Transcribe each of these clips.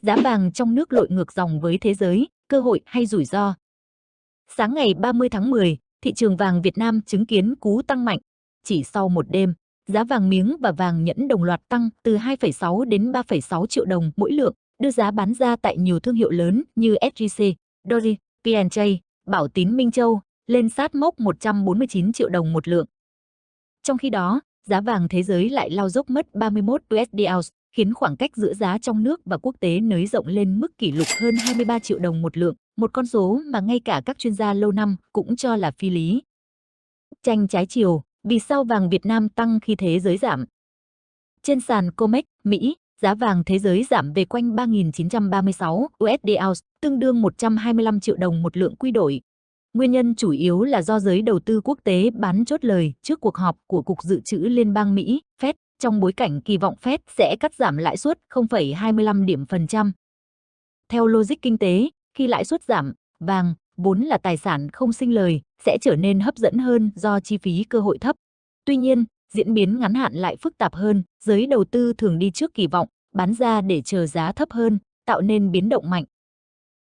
giá vàng trong nước lội ngược dòng với thế giới, cơ hội hay rủi ro. Sáng ngày 30 tháng 10, thị trường vàng Việt Nam chứng kiến cú tăng mạnh. Chỉ sau một đêm, giá vàng miếng và vàng nhẫn đồng loạt tăng từ 2,6 đến 3,6 triệu đồng mỗi lượng, đưa giá bán ra tại nhiều thương hiệu lớn như SJC, Doji, P&J, Bảo Tín Minh Châu lên sát mốc 149 triệu đồng một lượng. Trong khi đó, giá vàng thế giới lại lao dốc mất 31 USD ounce, khiến khoảng cách giữa giá trong nước và quốc tế nới rộng lên mức kỷ lục hơn 23 triệu đồng một lượng, một con số mà ngay cả các chuyên gia lâu năm cũng cho là phi lý. Tranh trái chiều, vì sao vàng Việt Nam tăng khi thế giới giảm? Trên sàn COMEX, Mỹ, giá vàng thế giới giảm về quanh 3.936 USD ounce, tương đương 125 triệu đồng một lượng quy đổi. Nguyên nhân chủ yếu là do giới đầu tư quốc tế bán chốt lời trước cuộc họp của Cục Dự trữ Liên bang Mỹ, Fed, trong bối cảnh kỳ vọng Fed sẽ cắt giảm lãi suất 0,25 điểm phần trăm. Theo logic kinh tế, khi lãi suất giảm, vàng, vốn là tài sản không sinh lời, sẽ trở nên hấp dẫn hơn do chi phí cơ hội thấp. Tuy nhiên, diễn biến ngắn hạn lại phức tạp hơn, giới đầu tư thường đi trước kỳ vọng, bán ra để chờ giá thấp hơn, tạo nên biến động mạnh.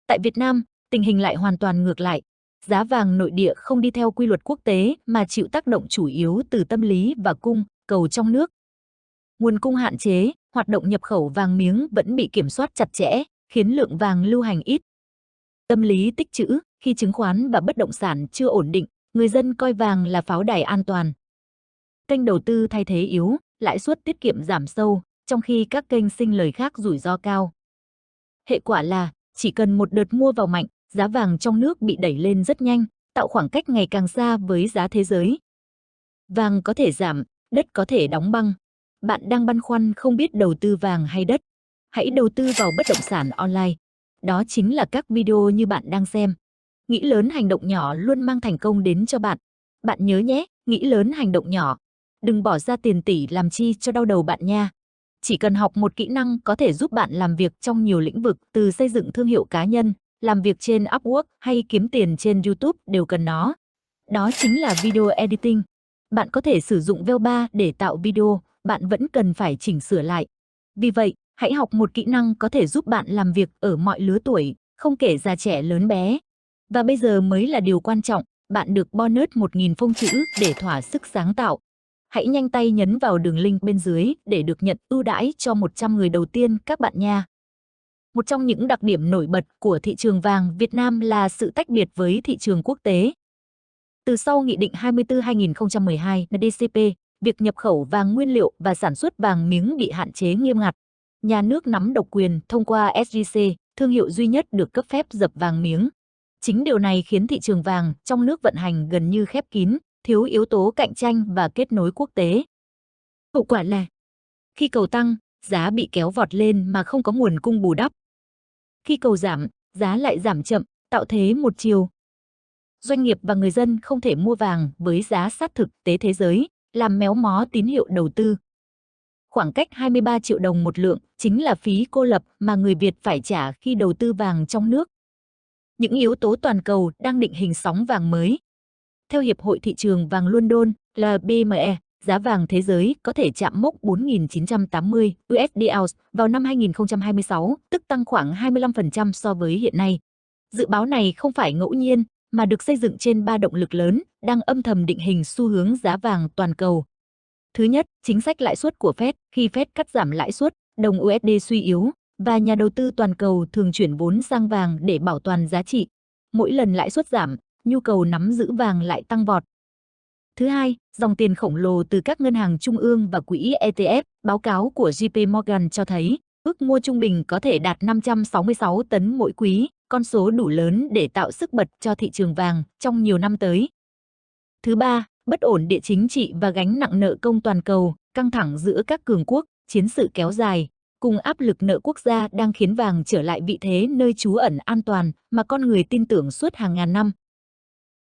Tại Việt Nam, tình hình lại hoàn toàn ngược lại. Giá vàng nội địa không đi theo quy luật quốc tế mà chịu tác động chủ yếu từ tâm lý và cung, cầu trong nước. Nguồn cung hạn chế, hoạt động nhập khẩu vàng miếng vẫn bị kiểm soát chặt chẽ, khiến lượng vàng lưu hành ít. Tâm lý tích trữ, khi chứng khoán và bất động sản chưa ổn định, người dân coi vàng là pháo đài an toàn. Kênh đầu tư thay thế yếu, lãi suất tiết kiệm giảm sâu, trong khi các kênh sinh lời khác rủi ro cao. Hệ quả là, chỉ cần một đợt mua vào mạnh, giá vàng trong nước bị đẩy lên rất nhanh, tạo khoảng cách ngày càng xa với giá thế giới. Vàng có thể giảm, đất có thể đóng băng. Bạn đang băn khoăn không biết đầu tư vàng hay đất? Hãy đầu tư vào bất động sản online. Đó chính là các video như bạn đang xem. Nghĩ lớn hành động nhỏ luôn mang thành công đến cho bạn. Bạn nhớ nhé, nghĩ lớn hành động nhỏ. Đừng bỏ ra tiền tỷ làm chi cho đau đầu bạn nha. Chỉ cần học một kỹ năng có thể giúp bạn làm việc trong nhiều lĩnh vực, từ xây dựng thương hiệu cá nhân, làm việc trên Upwork hay kiếm tiền trên YouTube đều cần nó. Đó chính là video editing. Bạn có thể sử dụng Velba để tạo video, bạn vẫn cần phải chỉnh sửa lại. Vì vậy, hãy học một kỹ năng có thể giúp bạn làm việc ở mọi lứa tuổi, không kể già trẻ lớn bé. Và bây giờ mới là điều quan trọng, bạn được bonus 1.000 phông chữ để thỏa sức sáng tạo. Hãy nhanh tay nhấn vào đường link bên dưới để được nhận ưu đãi cho 100 người đầu tiên các bạn nha. Một trong những đặc điểm nổi bật của thị trường vàng Việt Nam là sự tách biệt với thị trường quốc tế. Từ sau Nghị định 24/2012 NDCP, việc nhập khẩu vàng nguyên liệu và sản xuất vàng miếng bị hạn chế nghiêm ngặt. Nhà nước nắm độc quyền thông qua SJC, thương hiệu duy nhất được cấp phép dập vàng miếng. Chính điều này khiến thị trường vàng trong nước vận hành gần như khép kín, thiếu yếu tố cạnh tranh và kết nối quốc tế. Hậu quả là, khi cầu tăng, giá bị kéo vọt lên mà không có nguồn cung bù đắp. Khi cầu giảm, giá lại giảm chậm, tạo thế một chiều. Doanh nghiệp và người dân không thể mua vàng với giá sát thực tế thế giới, làm méo mó tín hiệu đầu tư. Khoảng cách 23 triệu đồng một lượng chính là phí cô lập mà người Việt phải trả khi đầu tư vàng trong nước. Những yếu tố toàn cầu đang định hình sóng vàng mới. Theo Hiệp hội Thị trường vàng London, LBME, giá vàng thế giới có thể chạm mốc 4.980 USD ounce vào năm 2026, tức tăng khoảng 25% so với hiện nay. Dự báo này không phải ngẫu nhiên, mà được xây dựng trên 3 động lực lớn đang âm thầm định hình xu hướng giá vàng toàn cầu. Thứ nhất, chính sách lãi suất của Fed. Khi Fed cắt giảm lãi suất, đồng USD suy yếu và nhà đầu tư toàn cầu thường chuyển vốn sang vàng để bảo toàn giá trị. Mỗi lần lãi suất giảm, nhu cầu nắm giữ vàng lại tăng vọt. Thứ hai, dòng tiền khổng lồ từ các ngân hàng trung ương và quỹ ETF. Báo cáo của JP Morgan cho thấy, ước mua trung bình có thể đạt 566 tấn mỗi quý, con số đủ lớn để tạo sức bật cho thị trường vàng trong nhiều năm tới. Thứ ba, bất ổn địa chính trị và gánh nặng nợ công toàn cầu, căng thẳng giữa các cường quốc, chiến sự kéo dài, cùng áp lực nợ quốc gia đang khiến vàng trở lại vị thế nơi trú ẩn an toàn mà con người tin tưởng suốt hàng ngàn năm.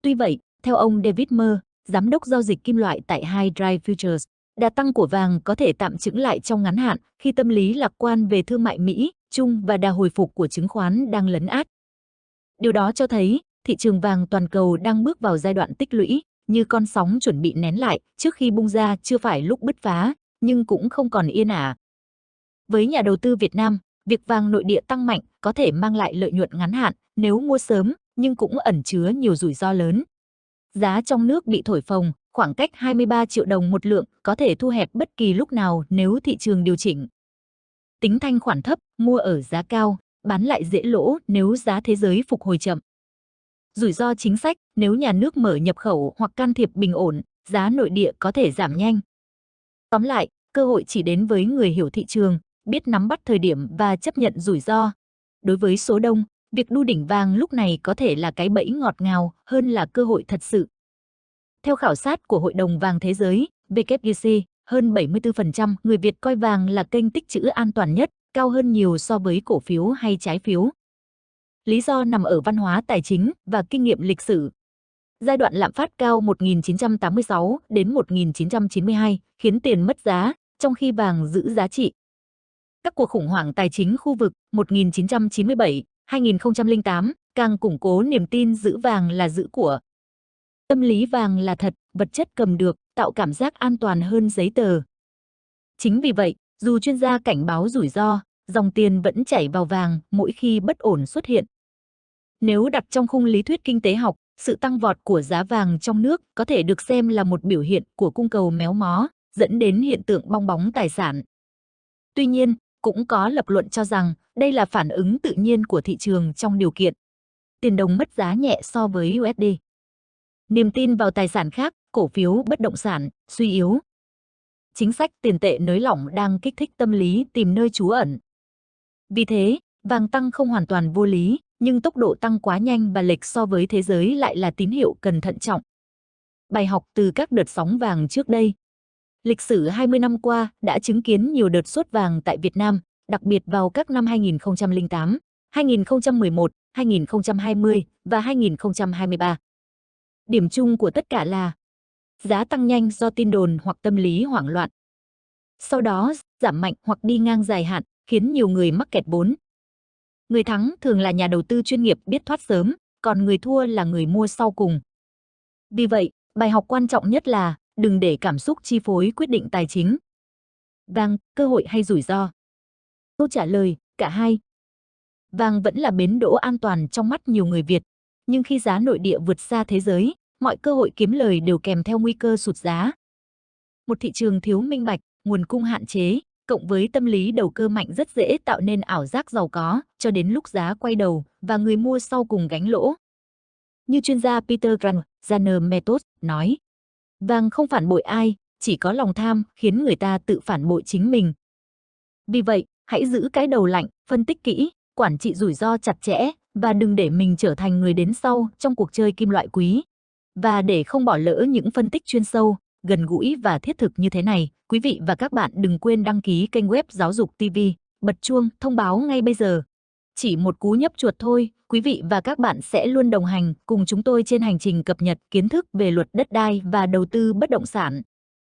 Tuy vậy, theo ông David Mer, giám đốc giao dịch kim loại tại High Drive Futures, đà tăng của vàng có thể tạm chững lại trong ngắn hạn khi tâm lý lạc quan về thương mại Mỹ, Trung và đà hồi phục của chứng khoán đang lấn át. Điều đó cho thấy, thị trường vàng toàn cầu đang bước vào giai đoạn tích lũy, như con sóng chuẩn bị nén lại trước khi bung ra chưa phải lúc bứt phá, nhưng cũng không còn yên ả. Với nhà đầu tư Việt Nam, việc vàng nội địa tăng mạnh có thể mang lại lợi nhuận ngắn hạn nếu mua sớm, nhưng cũng ẩn chứa nhiều rủi ro lớn. Giá trong nước bị thổi phồng, khoảng cách 23 triệu đồng một lượng có thể thu hẹp bất kỳ lúc nào nếu thị trường điều chỉnh. Tính thanh khoản thấp, mua ở giá cao, bán lại dễ lỗ nếu giá thế giới phục hồi chậm. Rủi ro chính sách, nếu nhà nước mở nhập khẩu hoặc can thiệp bình ổn, giá nội địa có thể giảm nhanh. Tóm lại, cơ hội chỉ đến với người hiểu thị trường, biết nắm bắt thời điểm và chấp nhận rủi ro. Đối với số đông, việc đu đỉnh vàng lúc này có thể là cái bẫy ngọt ngào hơn là cơ hội thật sự. Theo khảo sát của Hội đồng Vàng Thế giới, WGC, hơn 74% người Việt coi vàng là kênh tích trữ an toàn nhất, cao hơn nhiều so với cổ phiếu hay trái phiếu. Lý do nằm ở văn hóa tài chính và kinh nghiệm lịch sử. Giai đoạn lạm phát cao 1986 đến 1992 khiến tiền mất giá, trong khi vàng giữ giá trị. Các cuộc khủng hoảng tài chính khu vực 1997, 2008 càng củng cố niềm tin giữ vàng là giữ của. Tâm lý vàng là thật, vật chất cầm được, tạo cảm giác an toàn hơn giấy tờ. Chính vì vậy, dù chuyên gia cảnh báo rủi ro, dòng tiền vẫn chảy vào vàng mỗi khi bất ổn xuất hiện. Nếu đặt trong khung lý thuyết kinh tế học, sự tăng vọt của giá vàng trong nước có thể được xem là một biểu hiện của cung cầu méo mó, dẫn đến hiện tượng bong bóng tài sản. Tuy nhiên, cũng có lập luận cho rằng đây là phản ứng tự nhiên của thị trường trong điều kiện tiền đồng mất giá nhẹ so với USD. Niềm tin vào tài sản khác, cổ phiếu bất động sản, suy yếu. Chính sách tiền tệ nới lỏng đang kích thích tâm lý tìm nơi trú ẩn. Vì thế, vàng tăng không hoàn toàn vô lý, nhưng tốc độ tăng quá nhanh và lệch so với thế giới lại là tín hiệu cần thận trọng. Bài học từ các đợt sóng vàng trước đây. Lịch sử 20 năm qua đã chứng kiến nhiều đợt sốt vàng tại Việt Nam, đặc biệt vào các năm 2008, 2011, 2020 và 2023. Điểm chung của tất cả là giá tăng nhanh do tin đồn hoặc tâm lý hoảng loạn. Sau đó, giảm mạnh hoặc đi ngang dài hạn, khiến nhiều người mắc kẹt vốn. Người thắng thường là nhà đầu tư chuyên nghiệp biết thoát sớm, còn người thua là người mua sau cùng. Vì vậy, bài học quan trọng nhất là đừng để cảm xúc chi phối quyết định tài chính. Vàng, cơ hội hay rủi ro? Câu trả lời, cả hai. Vàng vẫn là bến đỗ an toàn trong mắt nhiều người Việt, nhưng khi giá nội địa vượt xa thế giới, mọi cơ hội kiếm lời đều kèm theo nguy cơ sụt giá. Một thị trường thiếu minh bạch, nguồn cung hạn chế, cộng với tâm lý đầu cơ mạnh rất dễ tạo nên ảo giác giàu có, cho đến lúc giá quay đầu và người mua sau cùng gánh lỗ. Như chuyên gia Peter Granger Method nói, vàng không phản bội ai, chỉ có lòng tham khiến người ta tự phản bội chính mình. Vì vậy, hãy giữ cái đầu lạnh, phân tích kỹ, quản trị rủi ro chặt chẽ và đừng để mình trở thành người đến sau trong cuộc chơi kim loại quý. Và để không bỏ lỡ những phân tích chuyên sâu, gần gũi và thiết thực như thế này, quý vị và các bạn đừng quên đăng ký kênh web Giáo dục TV, bật chuông thông báo ngay bây giờ. Chỉ một cú nhấp chuột thôi, quý vị và các bạn sẽ luôn đồng hành cùng chúng tôi trên hành trình cập nhật kiến thức về luật đất đai và đầu tư bất động sản.